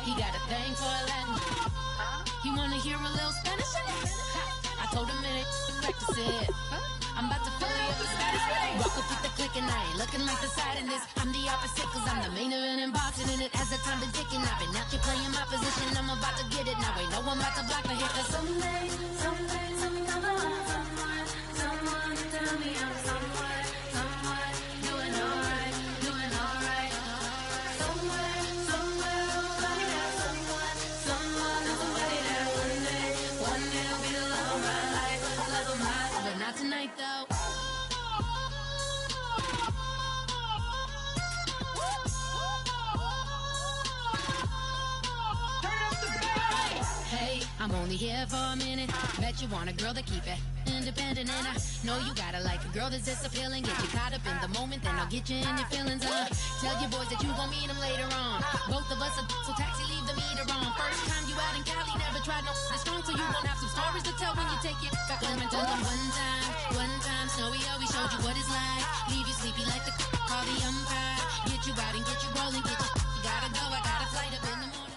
He got a thing for a Latin. He wanna hear a little Spanish? I told him it ain't practice it. I'm about to fill you up with status. Rock up with the click and I ain't looking like the side in this. I'm the opposite cause I'm the main event in boxing and it has the time been ticking. I've been out here playing my position. I'm about to get it now. Ain't no one about to block me here cause someday I'm gonna find someone to tell me I'm someone doing alright. Somewhere I'll find out someone that's somebody that one day will be the love of my life, but not tonight though. Hey, I'm only here for a minute. Bet you want a girl to keep it independent, and I know you gotta like a girl that's this appealing. Get you caught up in the moment, then I'll get you in your feelings. Tell your boys that you gon' meet them later on. Both of us are so taxi, leave the meter on. First time you out in Cali, never tried no strong, so you gon' have some stories to tell when you take it back home and tell them one time, Snowy always showed you what it's like. Leave you sleepy like the call the umpire. Get you out and get you rolling, get you gotta go, I got a flight up in the morning.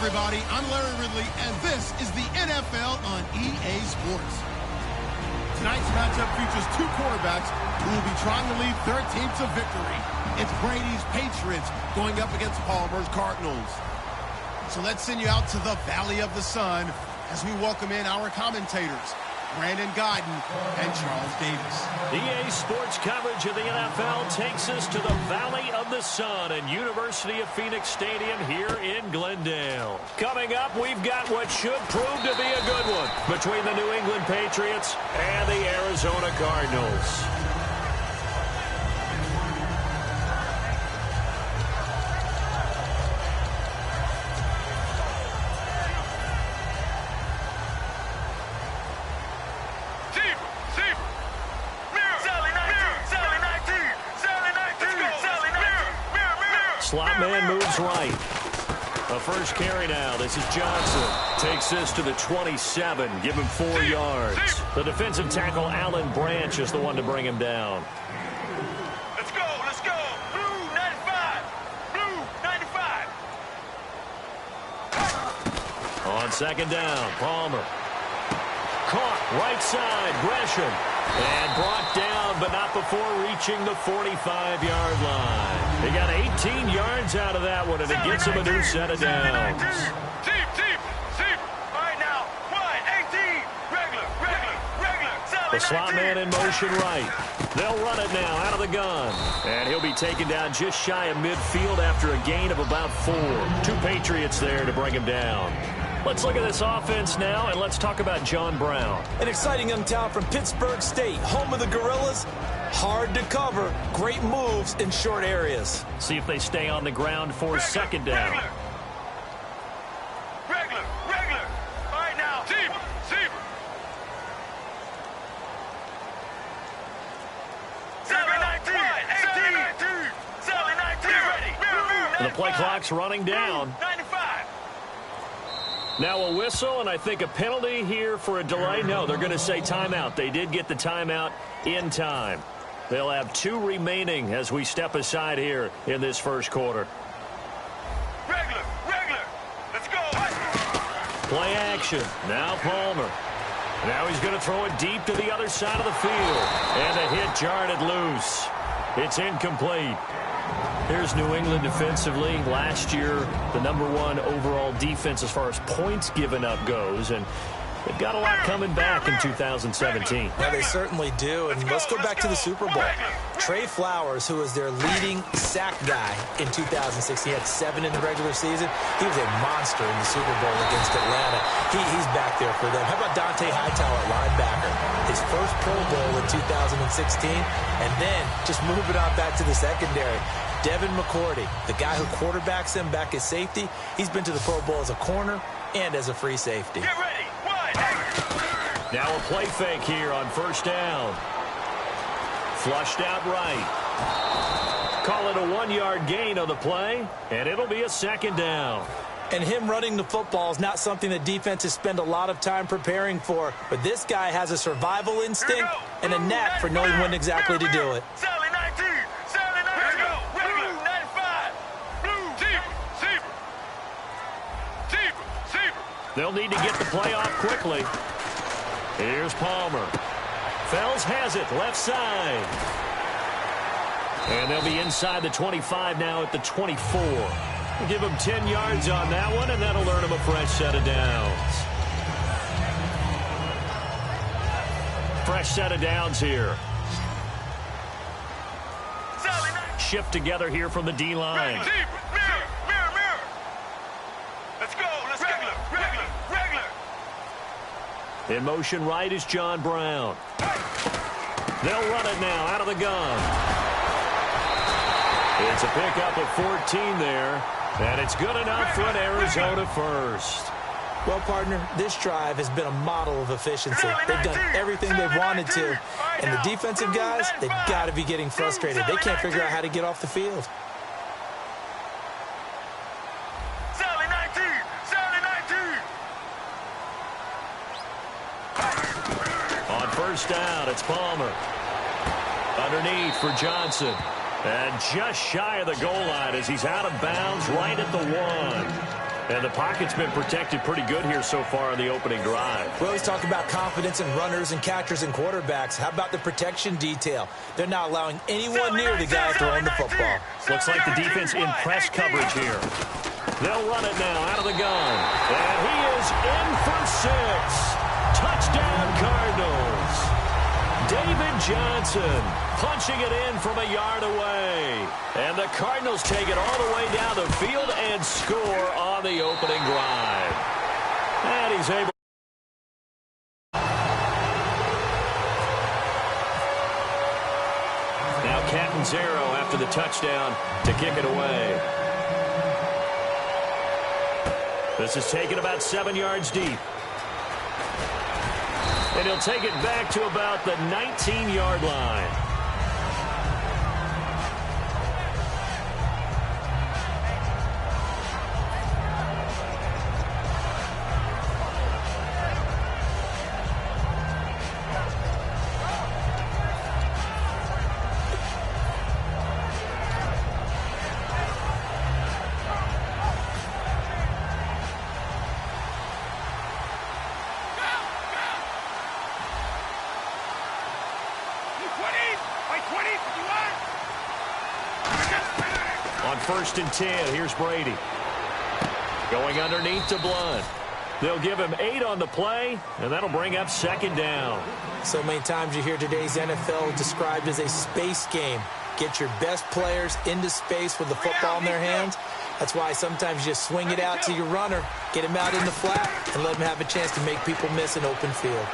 Everybody, I'm Larry Ridley, and this is the NFL on EA Sports. Tonight's matchup features two quarterbacks who will be trying to lead their team to victory. It's Brady's Patriots going up against Palmer's Cardinals. So let's send you out to the Valley of the Sun as we welcome in our commentators, Brandon Guyton and Charles Davis. EA Sports coverage of the NFL takes us to the Valley of the Sun and University of Phoenix Stadium here in Glendale. Coming up, we've got what should prove to be a good one between the New England Patriots and the Arizona Cardinals. Slot man moves right. A first carry now. This is Johnson. Takes this to the 27. Give him 4 yards. The defensive tackle, Alan Branch, is the one to bring him down. Let's go. Blue 95. Blue 95. On second down, Palmer. Caught right side, Gresham. And brought down, but not before reaching the 45-yard line. He got 18 yards out of that one, and it gets him a new set of downs. Deep. All right, now, 18. Regular. The slot man in motion right. They'll run it now out of the gun. And he'll be taken down just shy of midfield after a gain of about 4. 2 Patriots there to bring him down. Let's look at this offense now, and let's talk about John Brown. An exciting young talent from Pittsburgh State, home of the Gorillas. Hard to cover, great moves in short areas. See if they stay on the ground for second down. Regular. All right, now, deep. Sally 19. Ready. The play clock's running down. 95. Now a whistle, and I think a penalty here for a delay. No, they're going to say timeout. They did get the timeout in time. They'll have 2 remaining as we step aside here in this first quarter. Regular. Let's go. Play action. Now Palmer. Now he's going to throw it deep to the other side of the field. And the hit jarred it loose. It's incomplete. Here's New England defensively. Last year, the #1 overall defense as far as points given up goes. And They've got a lot coming back in 2017. Yeah, they certainly do. And let's go back to the Super Bowl. Trey Flowers, who was their leading sack guy in 2016, had 7 in the regular season. He was a monster in the Super Bowl against Atlanta. He's back there for them. How about Dante Hightower at linebacker? His first Pro Bowl in 2016, and then just moving on back to the secondary. Devin McCourty, the guy who quarterbacks them back at safety, he's been to the Pro Bowl as a corner and as a free safety. Get ready. Now a play fake here on first down. Flushed out right. Call it a 1-yard gain on the play, and it'll be a second down. And him running the football is not something that defenses spend a lot of time preparing for. But this guy has a survival instinct and a knack for knowing when exactly to do it. Sally 19. Sally 19. Let's go. Blue 95. Blue. Zebra. They'll need to get the play off quickly. Here's Palmer. Fells has it, left side. And they'll be inside the 25 now at the 24. We'll give them 10 yards on that one, and that'll earn them a fresh set of downs. Fresh set of downs here. Shift together here from the D-line. Mirror. Let's go. Regular. In motion right is John Brown. They'll run it now out of the gun. It's a pickup of 14 there, and it's good enough for an Arizona first. Well, partner, this drive has been a model of efficiency. They've done everything they've wanted to, and the defensive guys, they've got to be getting frustrated. They can't figure out how to get off the field. Sally 19. On first down, it's Palmer. Underneath for Johnson. And just shy of the goal line as he's out of bounds right at the 1. And the pocket's been protected pretty good here so far on the opening drive. We always talk about confidence in runners and catchers and quarterbacks. How about the protection detail? They're not allowing anyone near the guy throwing the football. Looks like the defense in press coverage here. They'll run it now out of the gun. And he is in for 6. Touchdown, Cardinals. David Johnson punching it in from a yard away. And the Cardinals take it all the way down the field and score on the opening drive. And he's able. Now Catanzaro after the touchdown to kick it away. This is taken about 7 yards deep. And he'll take it back to about the 19-yard line. First and 10. Here's Brady. Going underneath to Blunt. They'll give him 8 on the play, and that'll bring up second down. So many times you hear today's NFL described as a space game. Get your best players into space with the football in their hands. That's why sometimes you just swing it out to your runner, get him out in the flat, and let him have a chance to make people miss an open field.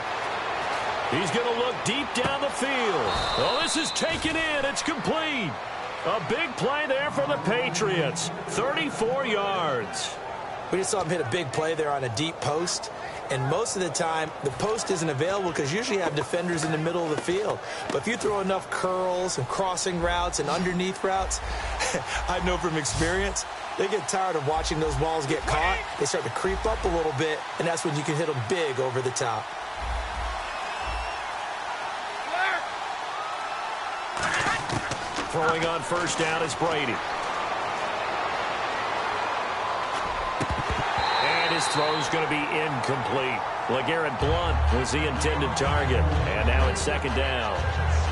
He's going to look deep down the field. Oh, this is taken in. It's complete. A big play there for the Patriots. 34 yards. We just saw him hit a big play there on a deep post. And most of the time, the post isn't available because usually you have defenders in the middle of the field. But if you throw enough curls and crossing routes and underneath routes, I know from experience, they get tired of watching those balls get caught. They start to creep up a little bit, and that's when you can hit them big over the top. Throwing on first down is Brady. And his throw's going to be incomplete. LeGarrette Blunt was the intended target. And now it's second down.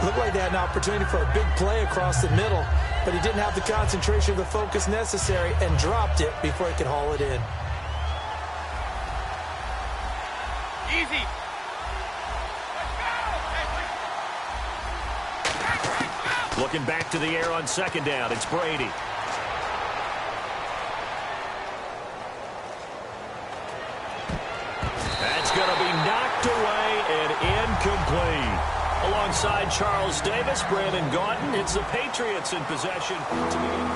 Looked like they had an opportunity for a big play across the middle, but he didn't have the concentration or the focus necessary and dropped it before he could haul it in. Easy. Looking back to the air on second down. It's Brady. That's going to be knocked away and incomplete. Alongside Charles Davis, Brandon Gaudin. It's the Patriots in possession to begin.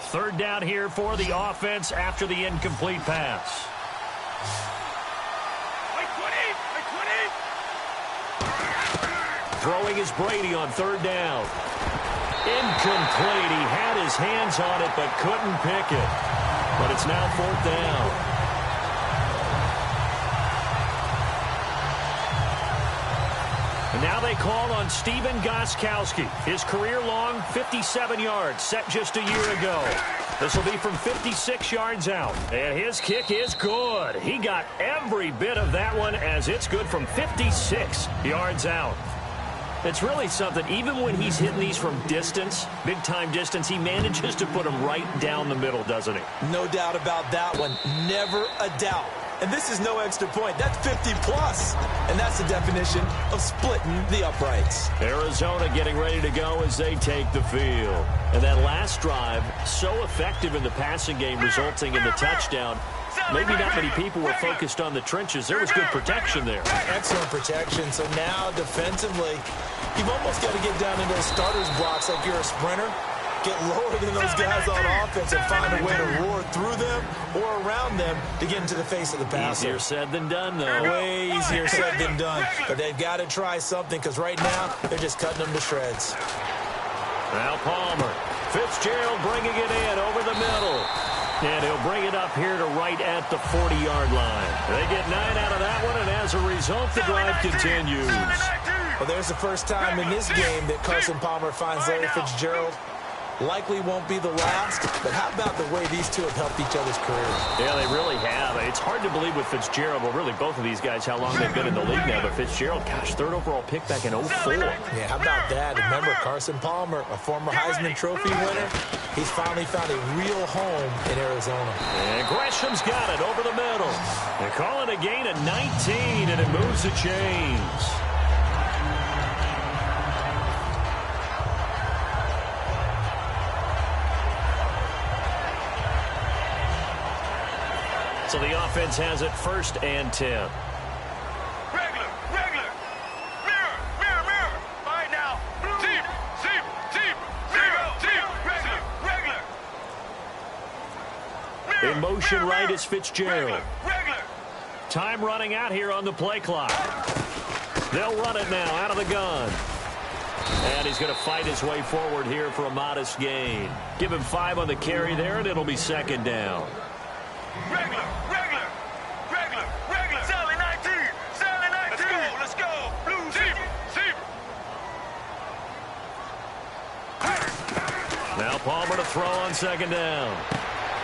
Third down here for the offense after the incomplete pass. Throwing is Brady on third down. Incomplete. He had his hands on it but couldn't pick it. But it's now fourth down. And now they call on Stephen Gostkowski. His career-long 57 yards set just a year ago. This will be from 56 yards out. And his kick is good. He got every bit of that one as it's good from 56 yards out. It's really something. Even when he's hitting these from distance, big-time distance, he manages to put them right down the middle, doesn't he? No doubt about that one. Never a doubt. And this is no extra point. That's 50-plus. And that's the definition of splitting the uprights. Arizona getting ready to go as they take the field. And that last drive, so effective in the passing game, resulting in the touchdown. Maybe not many people were focused on the trenches. There was good protection there. Excellent protection. So now defensively, you've almost got to get down into those starters blocks like you're a sprinter. Get lower than those guys on offense and find a way to roar through them or around them to get into the face of the passer. Easier said than done, though. Way easier said than done. But they've got to try something because right now they're just cutting them to shreds. Now Palmer. Fitzgerald bringing it in over the middle. And he'll bring it up here to right at the 40-yard line. They get 9 out of that one, and as a result, the drive continues. Well, there's the first time in this game that Carson Palmer finds Larry Fitzgerald. Likely won't be the last, but how about the way these two have helped each other's careers? Yeah, they really have. It's hard to believe with Fitzgerald, well, really both of these guys, how long they've been in the league now. But Fitzgerald, gosh, third overall pick back in 04. Yeah, how about that? Remember, Carson Palmer, a former Heisman Trophy winner, he's finally found a real home in Arizona. And Gresham's got it over the middle. They call it a gain of 19, and it moves the chains. So the offense has it first and 10. Regular. Mirror. All right, now. Regular. In motion right is Fitzgerald. Regular. Time running out here on the play clock. They'll run it now out of the gun. And he's going to fight his way forward here for a modest gain. Give him 5 on the carry there, and it'll be second down. Regular. Sally 19. Let's go. Blue zebra. Now Palmer to throw on second down.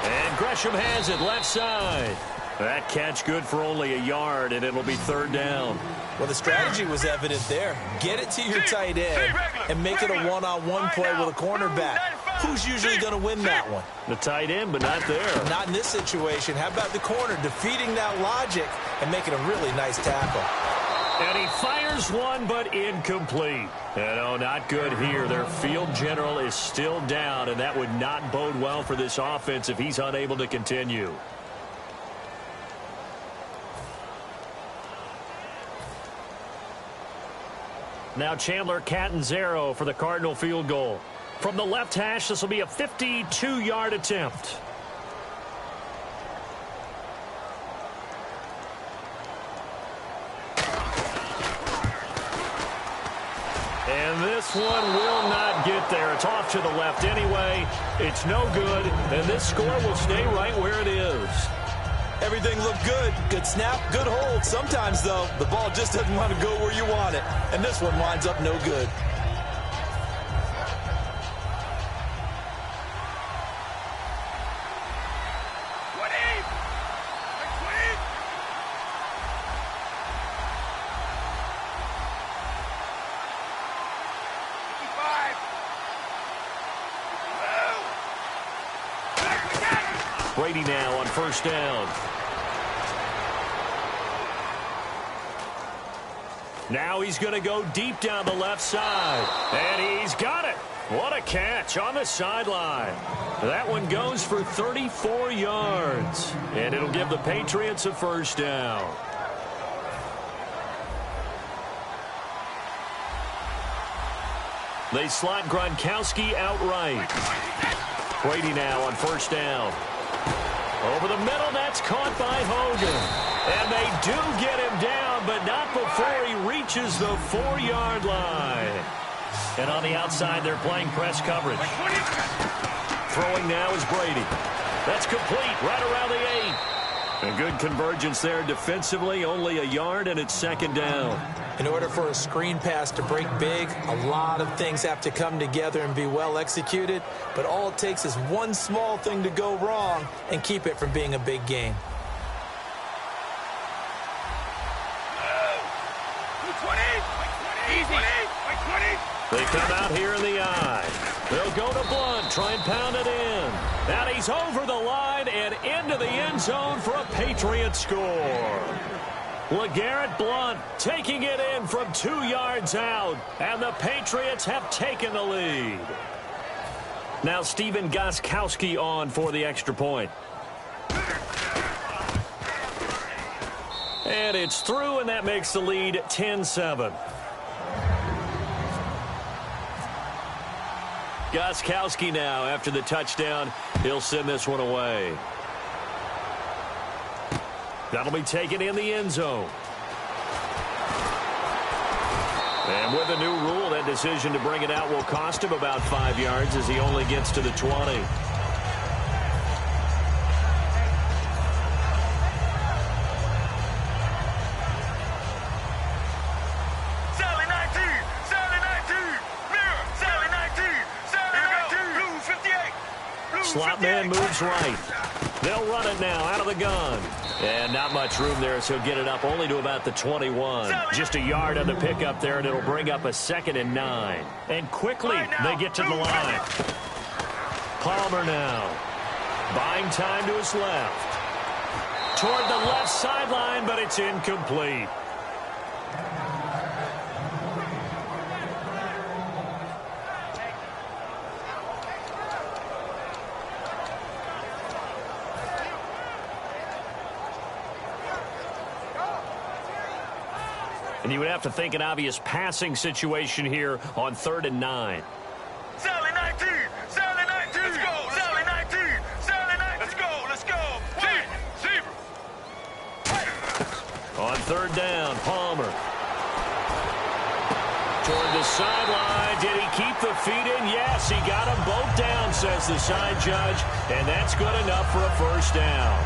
And Gresham has it left side. That catch good for only a yard, and it'll be third down. Well, the strategy was evident there. Get it to your tight end and make it a one-on-one play with a cornerback. Who's usually going to win that one? The tight end, but not there. Not in this situation. How about the corner defeating that logic and making a really nice tackle? And he fires one, but incomplete. No, not good here. Their field general is still down, and that would not bode well for this offense if he's unable to continue. Now Chandler Catanzaro for the Cardinal field goal. From the left hash, this will be a 52-yard attempt. And this one will not get there. It's off to the left anyway. It's no good, and this score will stay right where it is. Everything looked good. Good snap, good hold. Sometimes, though, the ball just doesn't want to go where you want it. And this one winds up no good. Brady now on first down. Now he's going to go deep down the left side. And he's got it. What a catch on the sideline. That one goes for 34 yards. And it'll give the Patriots a first down. They slot Gronkowski outright. Brady now on first down. Over the middle, that's caught by Hogan. And they do get him down, but not before he reaches the 4-yard line. And on the outside, they're playing press coverage. Throwing now is Brady. That's complete right around the 8. A good convergence there defensively, only a yard, and it's second down. In order for a screen pass to break big, a lot of things have to come together and be well executed, but all it takes is one small thing to go wrong and keep it from being a big gain. They come out here in the eye. They'll go to Blunt, try and pound it in. And he's over the line and into the end zone for a Patriots score. LeGarrette Blunt taking it in from 2 yards out, and the Patriots have taken the lead. Now Stephen Gostkowski on for the extra point. And it's through, and that makes the lead 10-7. Gostkowski now, after the touchdown, he'll send this one away. That'll be taken in the end zone. And with a new rule, that decision to bring it out will cost him about 5 yards as he only gets to the 20. Slot man moves right. They'll run it now out of the gun. And not much room there, so he'll get it up only to about the 21. Just a yard on the pickup there, and it'll bring up a 2nd and 9. And quickly, they get to the line. Palmer now. Buying time to his left. Toward the left sideline, but it's incomplete. And you would have to think an obvious passing situation here on 3rd and 9. Sally 19! Sally 19! Let's go! Sally 19! Sally 19! Let's go! Let's go! Zebra! On 3rd down, Palmer. Toward the sideline. Did he keep the feet in? Yes, he got them both down, says the side judge. And that's good enough for a first down.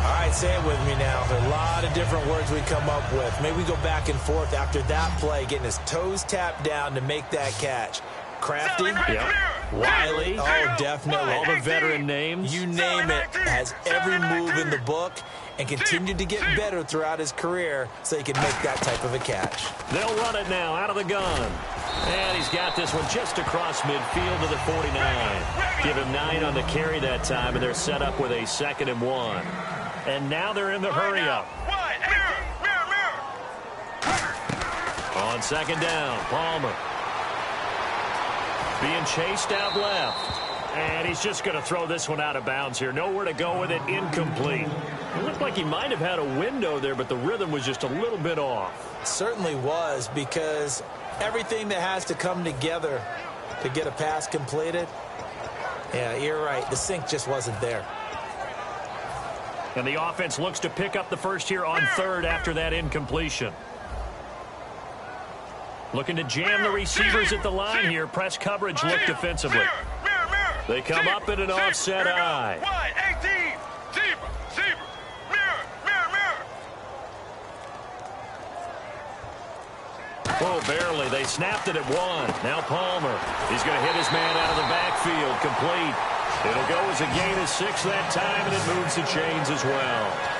All right, say it with me now. There are a lot of different words we come up with. Maybe we go back and forth after that play, getting his toes tapped down to make that catch. Crafty. Yep. Wiley. Oh, definitely. All the veteran names. You name it. Has every move in the book and continued to get better throughout his career so he can make that type of a catch. They'll run it now out of the gun. And he's got this one just across midfield to the 49. Give him 9 on the carry that time, and they're set up with a 2nd and 1. And now they're in the hurry-up. On 2nd down, Palmer. Being chased out left. And he's just going to throw this one out of bounds here. Nowhere to go with it, incomplete. It looked like he might have had a window there, but the rhythm was just a little bit off. It certainly was, because everything that has to come together to get a pass completed, yeah, you're right. The sync just wasn't there. And the offense looks to pick up the first here on 3rd after that incompletion. Looking to jam the receivers at the line here. Press coverage look defensively. They come up in an offset eye. Oh, barely. They snapped it at 1. Now Palmer. He's going to hit his man out of the backfield. Complete. It'll go as a gain of 6 that time, and it moves the chains as well.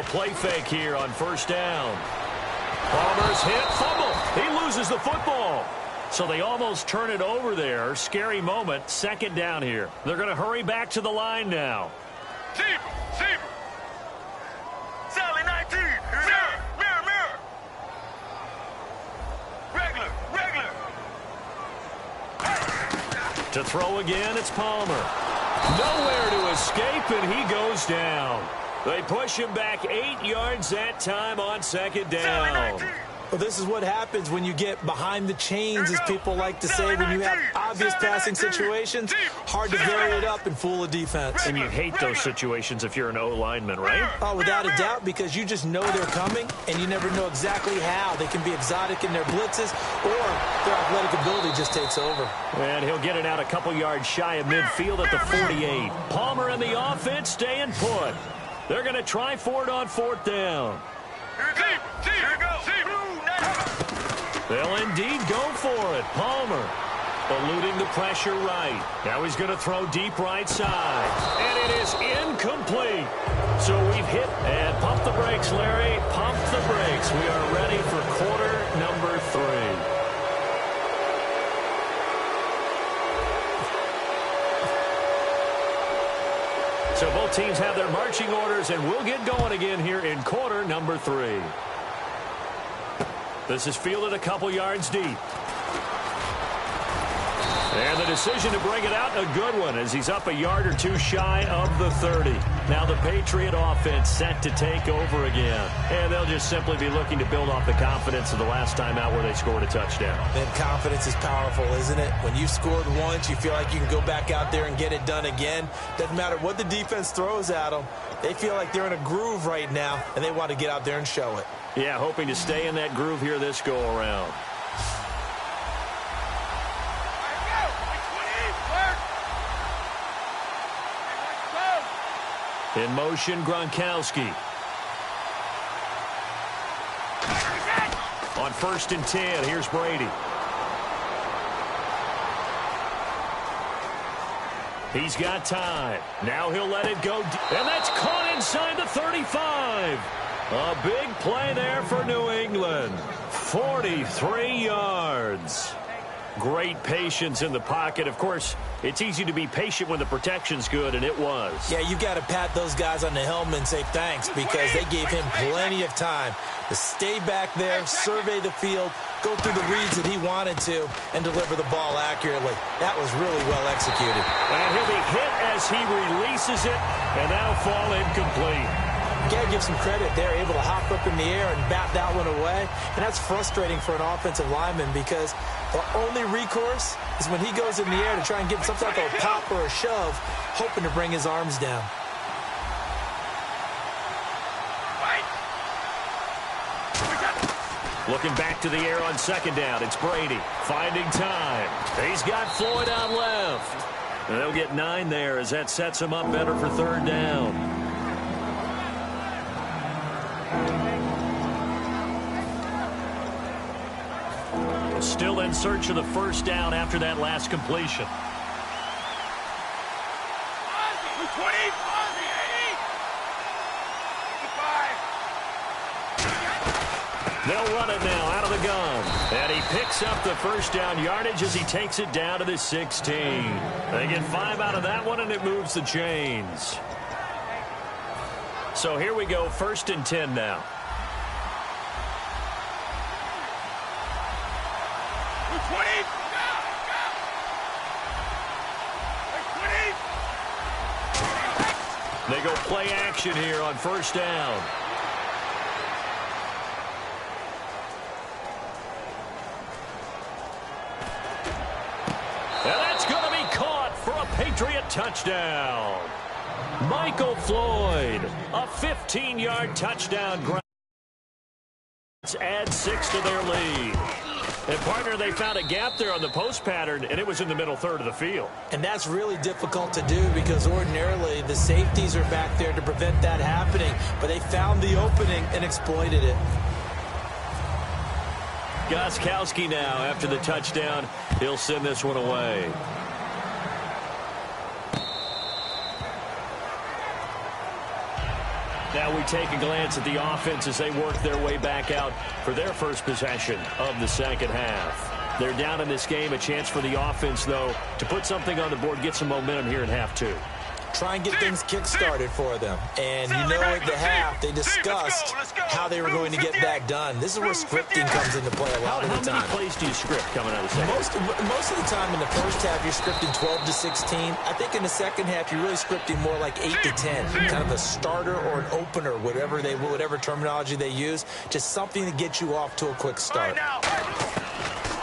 play fake here on first down. Palmer's hit, fumble. He loses the football. So they almost turn it over there. Scary moment. Second down here. They're going to hurry back to the line now. Zebra. Sally 19. Mirror. Regular. To throw again, it's Palmer. Nowhere to escape, and he goes down. They push him back 8 yards that time on second down. Well, this is what happens when you get behind the chains, as people like to say, when you have obvious passing situations. Hard to vary it up and fool a defense. And you hate those situations if you're an O-lineman, right? Oh, without a doubt, because you just know they're coming, and you never know exactly how. They can be exotic in their blitzes, or their athletic ability just takes over. And he'll get it out a couple yards shy of midfield at the 48. Palmer and the offense staying put. They're going to try for it on fourth down. They'll indeed go for it. Palmer eluding the pressure right. Now he's going to throw deep right side. And it is incomplete. So we've hit and pump the brakes, Larry. Pump the brakes. We are ready for quarter number 3. So both teams have their marching orders, and we'll get going again here in quarter number 3. This is fielded a couple yards deep. And the decision to bring it out, a good one, as he's up a yard or two shy of the 30. Now the Patriot offense set to take over again. And they'll just simply be looking to build off the confidence of the last time out where they scored a touchdown. And confidence is powerful, isn't it? When you've scored once, you feel like you can go back out there and get it done again. Doesn't matter what the defense throws at them. They feel like they're in a groove right now, and they want to get out there and show it. Yeah, hoping to stay in that groove here this go-around. In motion, Gronkowski. On 1st and 10, here's Brady. He's got time. Now he'll let it go. And that's caught inside the 35. A big play there for New England. 43 yards. Great patience in the pocket. Of course, it's easy to be patient when the protection's good, and it was. Yeah, you got to pat those guys on the helmet and say thanks, because they gave him plenty of time to stay back there, survey the field, go through the reads that he wanted to, and deliver the ball accurately. That was really well executed. And he'll be hit as he releases it, and that'll fall incomplete. You got to give some credit. They're able to hop up in the air and bat that one away. And that's frustrating for an offensive lineman, because the only recourse is when he goes in the air to try and get some type of a pop or a shove, hoping to bring his arms down. Looking back to the air on second down. It's Brady finding time. He's got Floyd out left. And they'll get 9 there as that sets him up better for third down. Still in search of the first down after that last completion. They'll run it now out of the gun. And he picks up the first down yardage as he takes it down to the 16. They get 5 out of that one, and it moves the chains. So here we go, 1st and 10 now. They go play action here on first down. And that's going to be caught for a Patriot touchdown. Michael Floyd, a 15-yard touchdown grab. Add 6 to their lead. And, partner, they found a gap there on the post pattern, and it was in the middle third of the field. And that's really difficult to do, because ordinarily the safeties are back there to prevent that happening. But they found the opening and exploited it. Gostkowski now, after the touchdown, he'll send this one away. Now we take a glance at the offense as they work their way back out for their first possession of the second half. They're down in this game. A chance for the offense, though, to put something on the board, get some momentum here in half two. Try and get things kick-started for them. And you know at the half, they discussed how they were going to get that done. This is where scripting comes into play a lot of the time. How many plays do you script coming out of the second? Most of the time in the first half, you're scripting 12 to 16. I think in the second half, you're really scripting more like 8 to 10. Kind of a starter or an opener, whatever terminology they use. Just something to get you off to a quick start.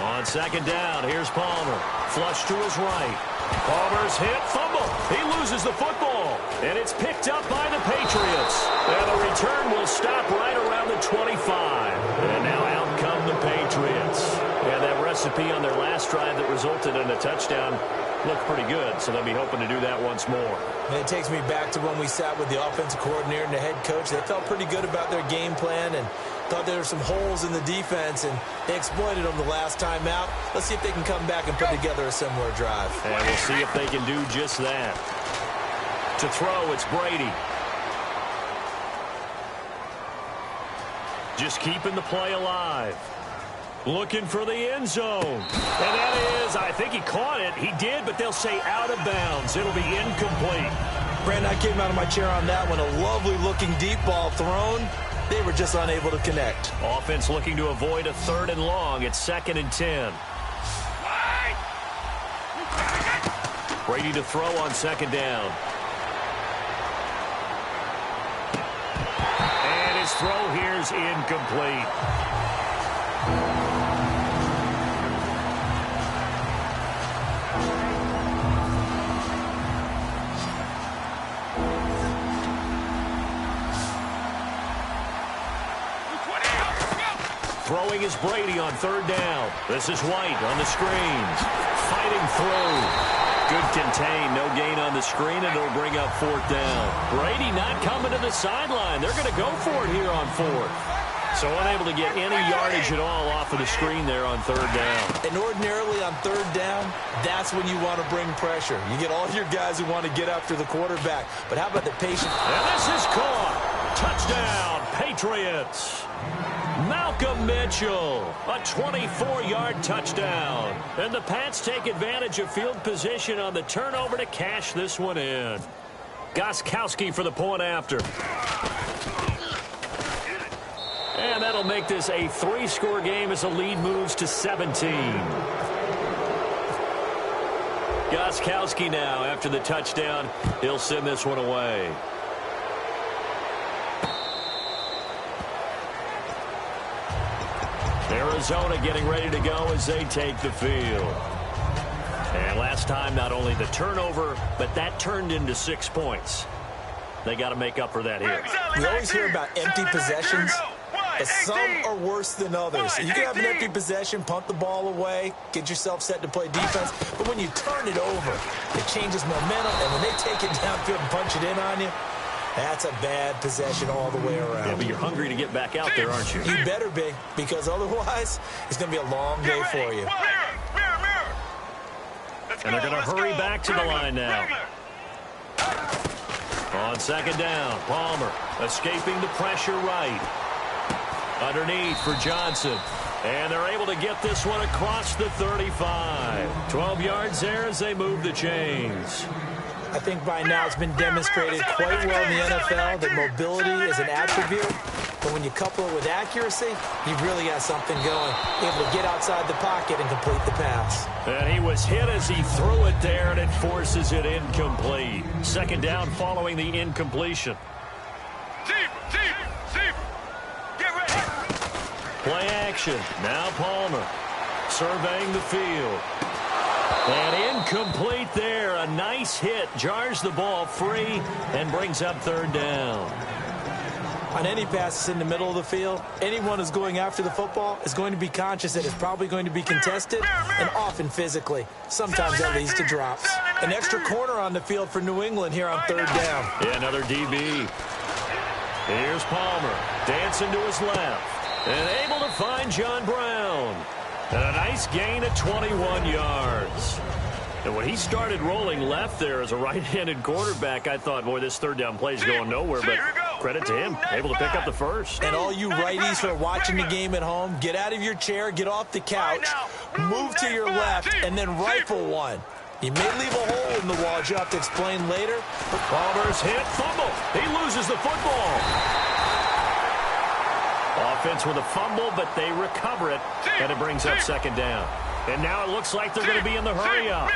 On second down, here's Palmer. Flush to his right. Palmer's hit, fumble. He loses the football, and it's picked up by the Patriots. And the return will stop right around the 25. And now out come the Patriots. And that recipe on their last drive that resulted in a touchdown looked pretty good, so they'll be hoping to do that once more. And it takes me back to when we sat with the offensive coordinator and the head coach. They felt pretty good about their game plan and thought there were some holes in the defense, and they exploited them the last time out. Let's see if they can come back and put together a similar drive. And we'll see if they can do just that. To throw, it's Brady. Just keeping the play alive. Looking for the end zone. And that is, I think he caught it. He did, but they'll say out of bounds. It'll be incomplete. Brandon, I came out of my chair on that one. A lovely-looking deep ball thrown. They were just unable to connect. Offense looking to avoid a 3rd and long. It's 2nd and 10. Brady to throw on 2nd down. And his throw here's incomplete. Throwing is Brady on 3rd down. This is White on the screens. Fighting through. Good contain. No gain on the screen, and it'll bring up 4th down. Brady not coming to the sideline. They're going to go for it here on 4th. So unable to get any yardage at all off of the screen there on 3rd down. And ordinarily on 3rd down, that's when you want to bring pressure. You get all your guys who want to get after the quarterback. But how about the patient? And this is caught. Touchdown, Patriots. Malcolm Mitchell, a 24-yard touchdown. And the Pats take advantage of field position on the turnover to cash this one in. Gostkowski for the point after. And that'll make this a 3-score game as the lead moves to 17. Gostkowski now after the touchdown. He'll send this one away. Arizona getting ready to go as they take the field. And last time, not only the turnover, but that turned into 6 points. They got to make up for that here. We always hear about empty possessions, but some are worse than others. You can have an empty possession, punt the ball away, get yourself set to play defense, but when you turn it over, it changes momentum, and when they take it downfield and punch it in on you, that's a bad possession all the way around. Yeah, but you're hungry to get back out there, aren't you? You better be, because otherwise, it's going to be a long day for you. And they're going to hurry back to the line now. On 2nd down, Palmer escaping the pressure right. Underneath for Johnson. And they're able to get this one across the 35. 12 yards there as they move the chains. I think by now it's been demonstrated quite well in the NFL that mobility is an attribute. But when you couple it with accuracy, you've really got something going. Able to get outside the pocket and complete the pass. And he was hit as he threw it there, and it forces it incomplete. 2nd down following the incompletion. Get ready. Play action. Now Palmer surveying the field. And incomplete there. A nice hit. Jars the ball free and brings up 3rd down. On any passes in the middle of the field, anyone who's going after the football is going to be conscious that it's probably going to be contested and often physically. Sometimes that leads to drops. An extra corner on the field for New England here on 3rd down. Yeah, another DB. Here's Palmer. Dancing to his left. And able to find John Brown. And a nice gain of 21 yards. And when he started rolling left there as a right-handed quarterback, I thought, boy, this 3rd down play is going nowhere. But Credit to him, able to pick up the first. And all you righties who are watching the game at home, get out of your chair, get off the couch, move to your left, and then rifle one. You may leave a hole in the wall, you'll have to explain later. Palmer's hit, fumble. He loses the football. Offense with a fumble, but they recover it, and it brings up second down. And now it looks like they're going to be in the hurry-up.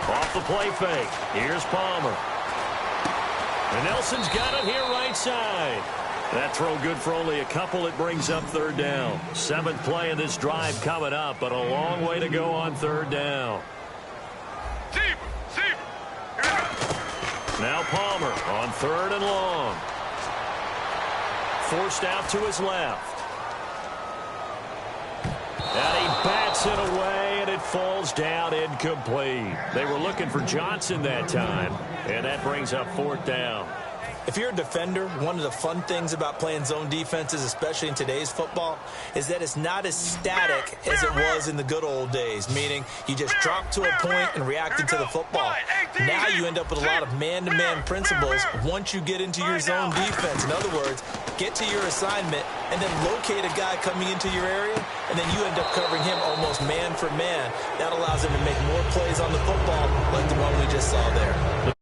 Off the play fake. Here's Palmer. And Nelson's got it here right side. That throw good for only a couple. It brings up third down. 7th play of this drive coming up, but a long way to go on third down. Now Palmer on 3rd and long. Forced out to his left. And he bats it away, and it falls down incomplete. They were looking for Johnson that time, and that brings up 4th down. If you're a defender, one of the fun things about playing zone defenses, especially in today's football, is that it's not as static as it was in the good old days, meaning you just drop to a point and reacted to the football. Now you end up with a lot of man-to-man principles once you get into your zone defense. In other words, get to your assignment and then locate a guy coming into your area, and then you end up covering him almost man for man. That allows him to make more plays on the football like the one we just saw there.